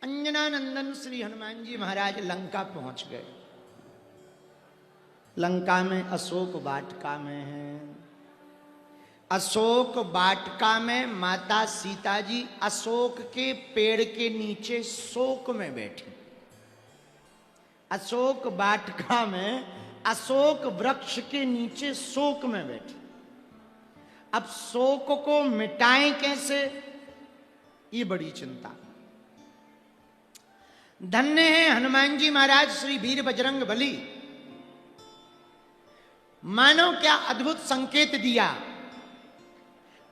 अंजनानंदन श्री हनुमान जी महाराज लंका पहुंच गए। लंका में अशोक वाटिका में है। अशोक वाटिका में माता सीता जी अशोक के पेड़ के नीचे शोक में बैठी। अशोक वाटिका में अशोक वृक्ष के नीचे शोक में बैठी। अब शोक को मिटाएं कैसे, ये बड़ी चिंता। धन्य है हनुमान जी महाराज श्री वीर बजरंग बली। मानो क्या अद्भुत संकेत दिया।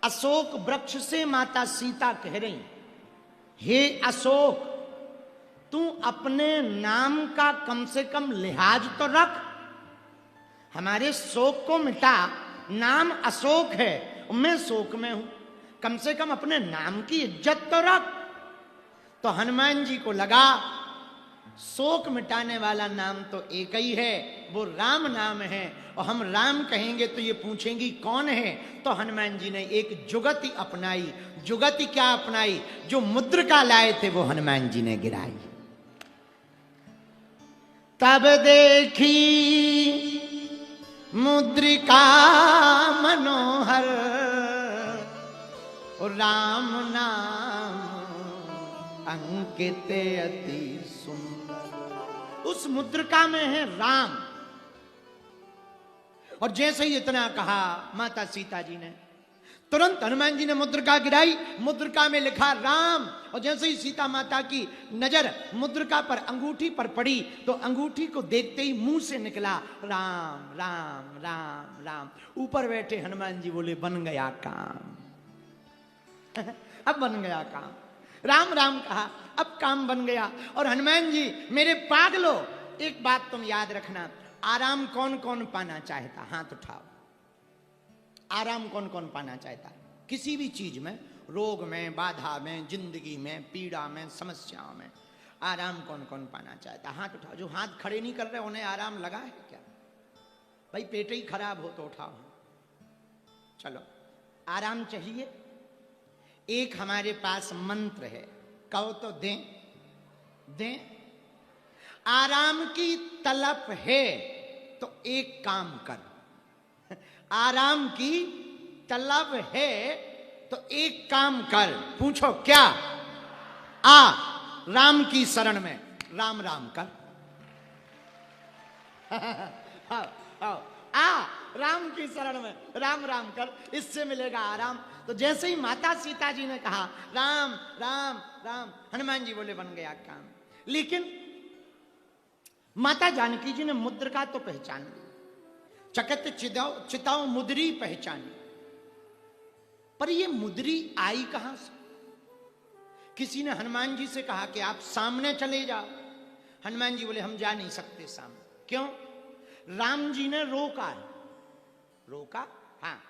अशोक वृक्ष से माता सीता कह रही, हे अशोक, तू अपने नाम का कम से कम लिहाज तो रख, हमारे शोक को मिटा। नाम अशोक है, मैं शोक में हूं, कम से कम अपने नाम की इज्जत तो रख। तो हनुमान जी को लगा शोक मिटाने वाला नाम तो एक ही है, वो राम नाम है, और हम राम कहेंगे तो ये पूछेंगी कौन है। तो हनुमान जी ने एक जुगति अपनाई। जुगति क्या अपनाई? जो मुद्रिका लाए थे वो हनुमान जी ने गिराई। तब देखी मुद्रिका मनोहर, राम नाम अंकित अति सुंदर। उस मुद्रिका में है राम। और जैसे ही इतना कहा माता सीता जी ने, तुरंत हनुमान जी ने मुद्रिका गिराई। मुद्रिका में लिखा राम। और जैसे ही सीता माता की नजर मुद्रिका पर, अंगूठी पर पड़ी, तो अंगूठी को देखते ही मुंह से निकला राम राम राम राम। ऊपर बैठे हनुमान जी बोले, बन गया काम। अब बन गया काम। राम राम कहा, अब काम बन गया। और हनुमान जी मेरे पागलो, एक बात तुम याद रखना, आराम कौन कौन पाना चाहता? हाथ उठाओ। आराम कौन कौन पाना चाहता? किसी भी चीज में, रोग में, बाधा में, जिंदगी में, पीड़ा में, समस्याओं में आराम कौन कौन पाना चाहता? हाथ उठाओ। जो हाथ खड़े नहीं कर रहे उन्हें आराम लगा है क्या? भाई पेट ही खराब हो तो उठाओ। चलो, आराम चाहिए। एक हमारे पास मंत्र है, कहो तो दें दें। आराम की तलब है तो एक काम कर। आराम की तलब है तो एक काम कर। पूछो क्या? आ राम की शरण में राम राम कर। आओ, आ राम की शरण में राम राम कर, इससे मिलेगा आराम। तो जैसे ही माता सीता जी ने कहा राम राम राम, हनुमान जी बोले बन गया काम। लेकिन माता जानकी जी ने मुद्रिका तो पहचानी, चकत चिताओ मुद्री पहचानी, पर ये मुद्री आई कहां से? किसी ने हनुमान जी से कहा कि आप सामने चले जाओ। हनुमान जी बोले हम जा नहीं सकते सामने। क्यों? राम जी ने रोका। रोका? हाँ।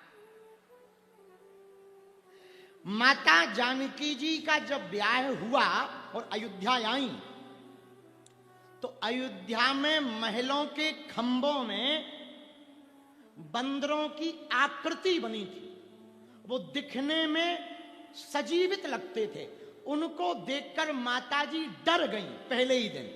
माता जानकी जी का जब ब्याह हुआ और अयोध्या आई, तो अयोध्या में महलों के खंभों में बंदरों की आकृति बनी थी। वो दिखने में सजीवित लगते थे। उनको देखकर माताजी डर गईं पहले ही दिन।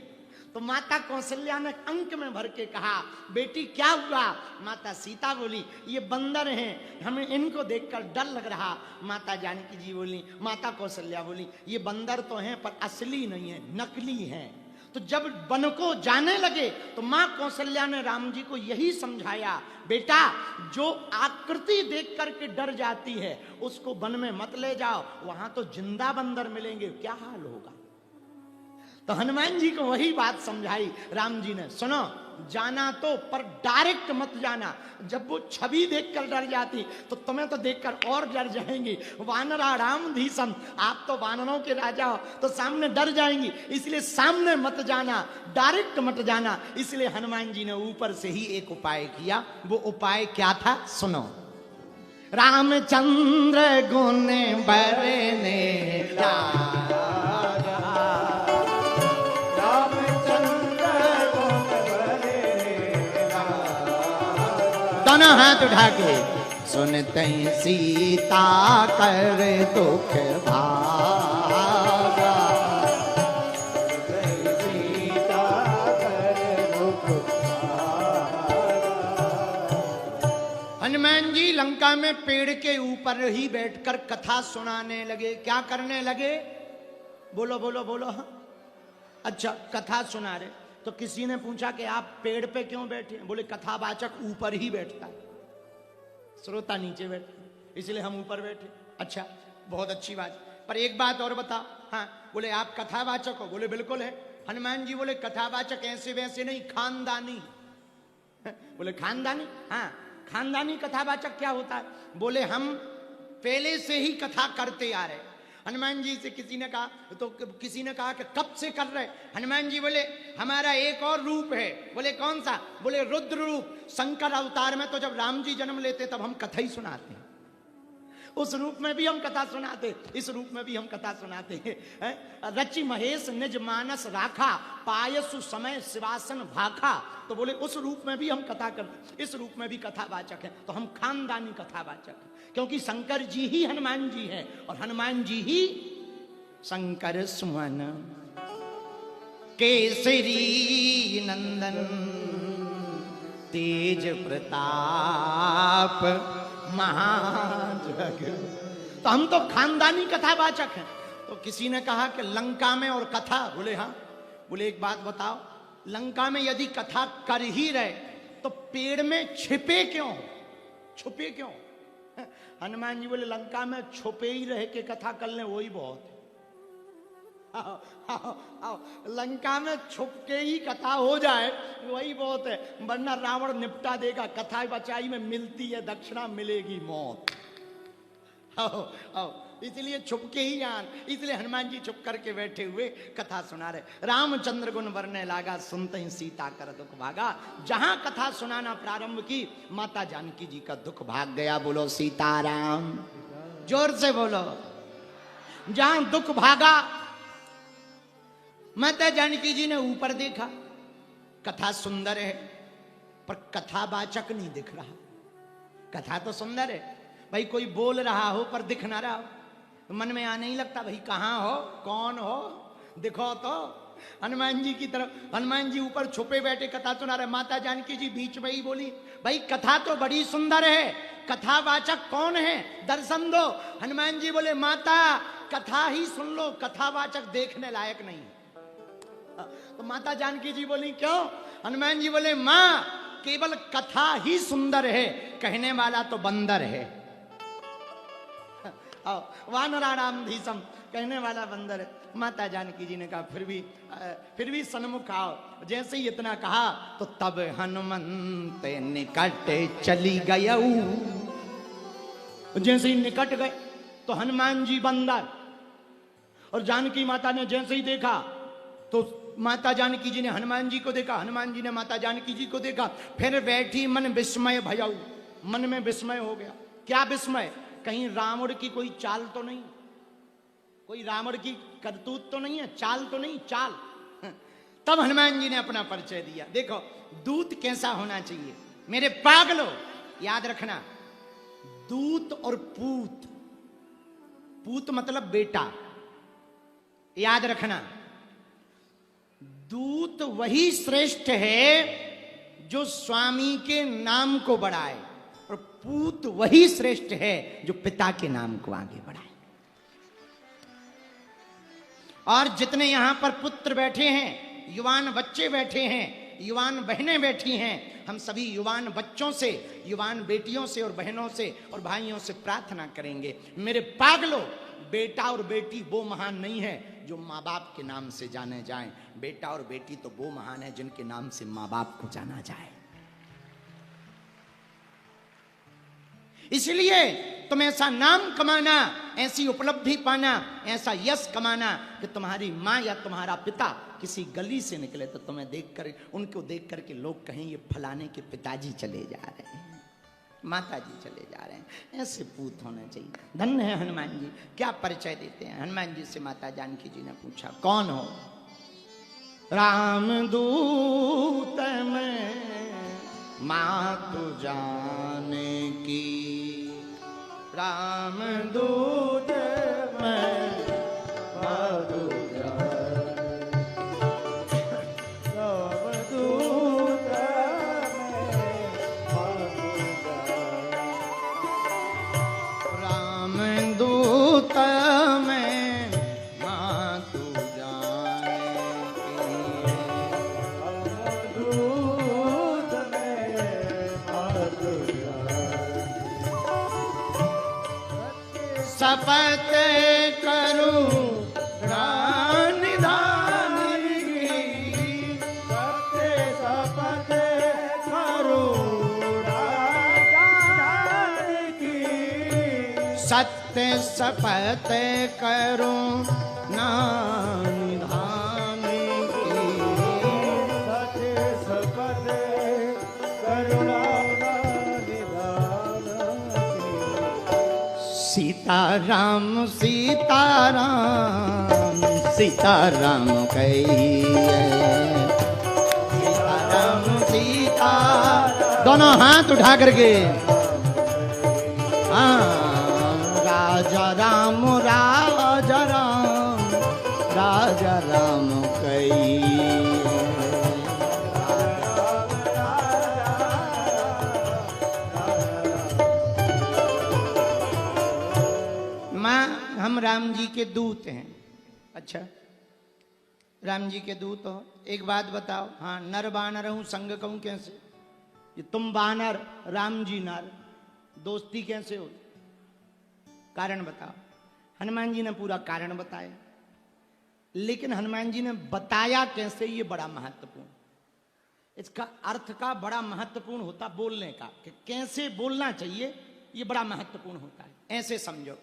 तो माता कौशल्या ने अंक में भर के कहा, बेटी क्या हुआ? माता सीता बोली, ये बंदर हैं, हमें इनको देखकर डर लग रहा। माता जानकी जी बोली, माता कौशल्या बोली, ये बंदर तो हैं पर असली नहीं है, नकली हैं। तो जब वन को जाने लगे तो मां कौशल्या ने राम जी को यही समझाया, बेटा जो आकृति देख करके डर जाती है उसको वन में मत ले जाओ, वहां तो जिंदा बंदर मिलेंगे, क्या हाल होगा। तो हनुमान जी को वही बात समझाई राम जी ने। सुनो, जाना तो पर डायरेक्ट मत जाना। जब वो छवि देखकर डर जाती तो तुम्हें तो देखकर और डर जाएंगी। वानरा राम धीसम, आप तो वानरों के राजा हो, तो सामने डर जाएंगी। इसलिए सामने मत जाना, डायरेक्ट मत जाना। इसलिए हनुमान जी ने ऊपर से ही एक उपाय किया। वो उपाय क्या था? सुनो। रामचंद्र गुण बरने दोनों हाथ उठा के, सुनते सीता कर दुख भागा, लंका में पेड़ के ऊपर ही बैठकर कथा सुनाने लगे। क्या करने लगे? बोलो बोलो बोलो। अच्छा, कथा सुना रहे। तो किसी ने पूछा कि आप पेड़ पे क्यों बैठे? बोले कथावाचक ऊपर ही बैठता है, श्रोता नीचे बैठे, इसलिए हम ऊपर बैठे। अच्छा, बहुत अच्छी बात। पर एक बात और बताओ। हाँ, बोले आप कथावाचक हो? बोले बिल्कुल है। हनुमान जी बोले कथावाचक ऐसे वैसे नहीं, खानदानी। बोले खानदानी? हाँ, खानदानी कथावाचक क्या होता है? बोले हम पहले से ही कथा करते आ रहे। हनुमान जी से किसी ने कहा, तो किसी ने कहा कि कब से कर रहे? हनुमान जी बोले हमारा एक और रूप है। बोले कौन सा? बोले रुद्र रूप। शंकर अवतार में तो जब राम जी जन्म लेते तब हम कथा ही सुनाते हैं, उस रूप में भी हम कथा सुनाते, इस रूप में भी हम कथा सुनाते हैं। रचि महेश निज मानस राखा, पायसु समय शिवासन भाखा। तो बोले उस रूप में भी हम कथा करते, इस रूप में भी कथावाचक हैं। तो हम खानदानी कथावाचक हैं, क्योंकि शंकर जी ही हनुमान जी हैं और हनुमान जी ही शंकर सुमन केसरी नंदन तेज प्रताप महाजग। तो हम तो खानदानी कथावाचक हैं। तो किसी ने कहा कि लंका में और कथा? बोले हाँ। बोले एक बात बताओ, लंका में यदि कथा कर ही रहे तो पेड़ में छिपे क्यों? छुपे क्यों? हनुमान जी बोले लंका में छुपे ही रह के कथा कर ले वही बहुत है। आओ, आओ, आओ, लंका में छुप के ही कथा हो जाए वही बहुत है, वरना रावण निपटा देगा। कथा बचाई में मिलती है दक्षिणा, मिलेगी मौत। आओ, आओ, इसलिए छुप के ही जान, इसलिए हनुमान जी छुप करके बैठे हुए कथा सुना रहे। रामचंद्र गुण वर्णने लागा, सुनते ही सीता कर दुख भागा। जहां कथा सुनाना प्रारंभ की, माता जानकी जी का दुख भाग गया। बोलो सीताराम, जोर से बोलो। जहां दुख भागा, माता जानकी जी ने ऊपर देखा, कथा सुंदर है पर कथावाचक नहीं दिख रहा। कथा तो सुंदर है भाई, कोई बोल रहा हो पर दिख ना रहा हो, तो मन में आने ही लगता भाई कहाँ हो, कौन हो, दिखो तो। हनुमान जी की तरफ, हनुमान जी ऊपर छुपे बैठे कथा सुना रहे। माता जानकी जी बीच में ही बोली भाई कथा तो बड़ी सुंदर है, कथावाचक कौन है, दर्शन दो। हनुमान जी बोले माता कथा ही सुन लो, कथावाचक देखने लायक नहीं। तो माता जानकी जी बोली क्यों? हनुमान जी बोले मां केवल कथा ही सुंदर है, कहने वाला तो बंदर है। वानराणाम धीसम, कहने वाला बंदर है। माता जानकी जी ने कहा फिर भी सन्मुख आओ। जैसे ही इतना कहा तो तब हनुमंत निकट चली गयऊ। जैसे ही निकट गए तो हनुमान जी बंदर, और जानकी माता ने जैसे ही देखा तो माता जानकी जी ने हनुमान जी को देखा, हनुमान जी ने माता जानकी जी को देखा। फिर बैठी मन विस्मय भयऊ, मन में विस्मय हो गया। क्या विस्मय? कहीं रावण की कोई चाल तो नहीं, कोई रावण की करतूत तो नहीं है, चाल तो नहीं, चाल। तब हनुमान जी ने अपना परिचय दिया। देखो दूत कैसा होना चाहिए मेरे पागलो, याद रखना। दूत और पूत, पूत मतलब बेटा, याद रखना। दूत वही श्रेष्ठ है जो स्वामी के नाम को बढ़ाए, और पूत वही श्रेष्ठ है जो पिता के नाम को आगे बढ़ाए। और जितने यहां पर पुत्र बैठे हैं, युवान बच्चे बैठे हैं, युवान बहनें बैठी हैं, हम सभी युवान बच्चों से, युवान बेटियों से और बहनों से और भाइयों से प्रार्थना करेंगे, मेरे पागलों, बेटा और बेटी वो महान नहीं है जो माँ बाप के नाम से जाने जाएं। बेटा और बेटी तो वो महान है जिनके नाम से माँ बाप को जाना जाए। इसलिए तुम ऐसा नाम कमाना, ऐसी उपलब्धि पाना, ऐसा यश कमाना कि तुम्हारी माँ या तुम्हारा पिता किसी गली से निकले तो तुम्हें देखकर, उनको देख करके लोग कहें ये फलाने के पिताजी चले जा रहे हैं, माता जी चले जा रहे हैं। ऐसे पूत होना चाहिए। धन्य है हनुमान जी। क्या परिचय देते हैं हनुमान जी से? माता जानकी जी ने पूछा कौन हो? राम दूत में मातु जाने की, राम दूत में मातु शपथ करूं ना निधान की, सच शपथ करुणा निधान की। सीताराम सीताराम सीताराम कहिए, सीताराम सीता, दोनों हाथ उठा करके, हाँ, राजा राम राजा राम राजा राम कहिए। माँ, हम राम जी के दूत हैं। अच्छा, राम जी के दूत हो, एक बात बताओ, हाँ, नर बानर हूं संग कहूं कैसे? ये तुम बानर राम जी नर, दोस्ती कैसे हो? कारण बताओ। हनुमान जी ने पूरा कारण बताया, लेकिन हनुमान जी ने बताया कैसे, ये बड़ा महत्वपूर्ण, इसका अर्थ का बड़ा महत्वपूर्ण होता बोलने का, कि कैसे बोलना चाहिए, ये बड़ा महत्वपूर्ण होता है। ऐसे समझो,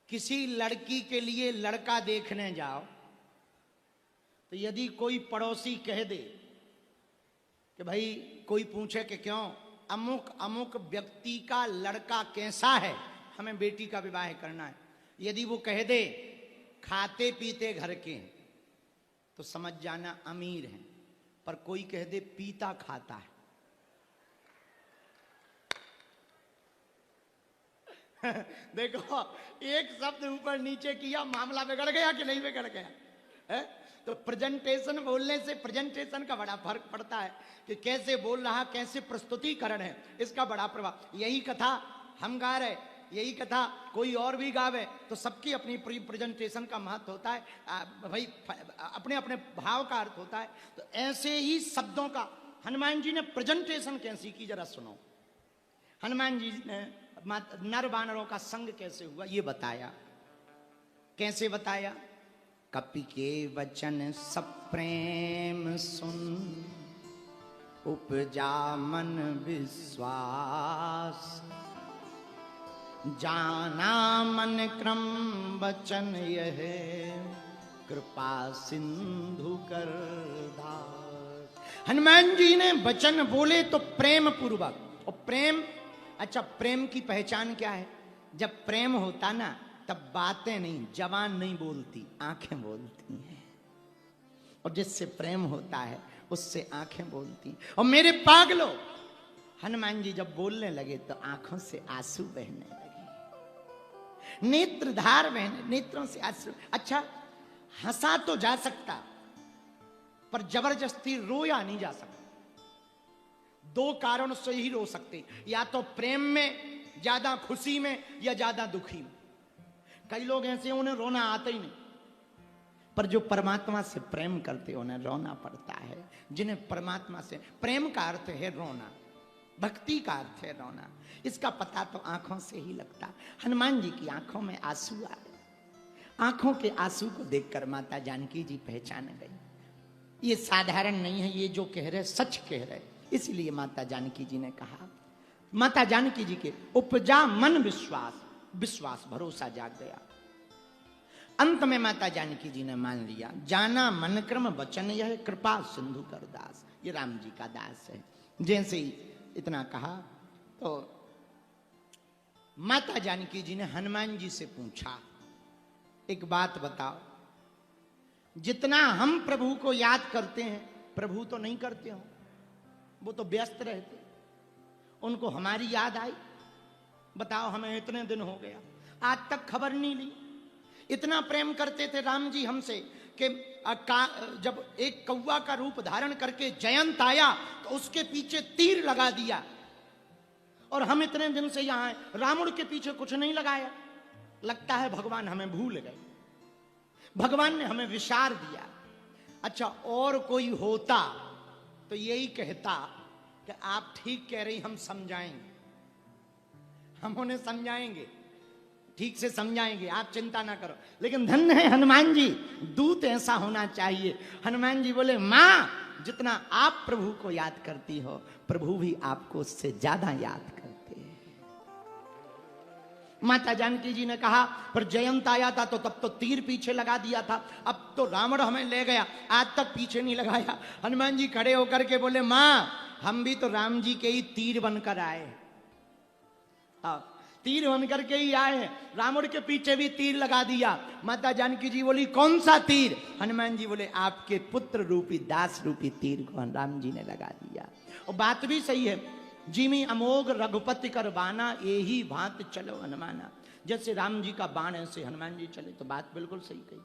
किसी लड़की के लिए लड़का देखने जाओ, तो यदि कोई पड़ोसी कह दे कि भाई, कोई पूछे कि क्यों, अमुक अमुक व्यक्ति का लड़का कैसा है, हमें बेटी का विवाह करना है, यदि वो कह दे खाते पीते घर के, तो समझ जाना अमीर हैं। पर कोई कह दे पीता खाता है, देखो, एक शब्द ऊपर नीचे किया, मामला बिगड़ गया कि नहीं बिगड़ गया है? तो प्रेजेंटेशन बोलने से प्रेजेंटेशन का बड़ा फर्क पड़ता है, कि कैसे बोल रहा, कैसे प्रस्तुतिकरण है, इसका बड़ा प्रभाव। यही कथा हम गा रहे, यही कथा कोई और भी गावे, तो सबकी अपनी प्रेजेंटेशन का महत्व होता है, भाई अपने अपने भाव का अर्थ होता है। तो ऐसे ही शब्दों का हनुमान जी ने प्रेजेंटेशन कैसी की, जरा सुनो। हनुमान जी ने नर बानरों का संग कैसे हुआ, ये बताया। कैसे बताया? कपि के वचन सब प्रेम सुन, उपजा मन विश्वास, जाना मन क्रम वचन यह, कृपा सिंधु कर दास। हनुमान जी ने वचन बोले तो प्रेम पूर्वक, और प्रेम, अच्छा, प्रेम की पहचान क्या है? जब प्रेम होता ना, तब बातें नहीं, जबान नहीं बोलती, आंखें बोलती हैं। और जिससे प्रेम होता है उससे आंखें बोलती। और मेरे पागलो, हनुमान जी जब बोलने लगे तो आंखों से आंसू बहने लगे, नेत्रधार बहने, नेत्रों से आंसू। अच्छा, हंसा तो जा सकता, पर जबरदस्ती रोया नहीं जा सकता। दो कारण से ही रो सकते, या तो प्रेम में, ज्यादा खुशी में, या ज्यादा दुखी में। कई लोग ऐसे, उन्हें रोना आता ही नहीं, पर जो परमात्मा से प्रेम करते उन्हें रोना पड़ता है। जिन्हें परमात्मा से प्रेम का अर्थ है रोना, भक्ति का अर्थ है रोना, इसका पता तो आंखों से ही लगता। हनुमान जी की आंखों में आंसू आ गए। आंखों के आंसू को देखकर माता जानकी जी पहचान गई, ये साधारण नहीं है, ये जो कह रहे सच कह रहे। इसलिए माता जानकी जी ने कहा, माता जानकी जी के उपजा मन विश्वास, विश्वास भरोसा जाग गया। अंत में माता जानकी जी ने मान लिया, जाना मन क्रम वचन यह, कृपा सिंधु कर दास। ये राम जी का दास है। जैसे ही इतना कहा तो माता जानकी जी ने हनुमान जी से पूछा, एक बात बताओ, जितना हम प्रभु को याद करते हैं, प्रभु तो नहीं करते हो, वो तो व्यस्त रहते, उनको हमारी याद आई? बताओ, हमें इतने दिन हो गया, आज तक खबर नहीं ली। इतना प्रेम करते थे राम जी हमसे कि जब एक कौवा का रूप धारण करके जयंत आया तो उसके पीछे तीर लगा दिया, और हम इतने दिन से यहां हैं, रावण के पीछे कुछ नहीं लगाया। लगता है भगवान हमें भूल गए, भगवान ने हमें विसार दिया। अच्छा, और कोई होता तो यही कहता कि आप ठीक कह रही, हम समझाएंगे, हम उन्हें समझाएंगे, ठीक से समझाएंगे, आप चिंता ना करो। लेकिन धन्य है हनुमान जी, दूत ऐसा होना चाहिए। हनुमान जी बोले, मां, जितना आप प्रभु को याद करती हो, प्रभु भी आपको उससे ज्यादा याद करते हैं। माता जानकी जी ने कहा, पर जयंत आया था तो तब तो तीर पीछे लगा दिया था, अब तो रावण हमें ले गया, आज तक पीछे नहीं लगाया। हनुमान जी खड़े होकर के बोले, मां हम भी तो राम जी के ही तीर बनकर आए। तीर बनकर के ही आए हैं, रावण के पीछे भी तीर लगा दिया। माता जानकी जी बोली, कौन सा तीर? हनुमान जी बोले, आपके पुत्र रूपी दास रूपी तीर को राम जी ने लगा दिया। और बात भी सही है, जिमी अमोघ रघुपति कर बाना, यही भांत चलो हनुमाना। जैसे राम जी का बाण ऐसे हनुमान जी चले, तो बात बिल्कुल सही कही।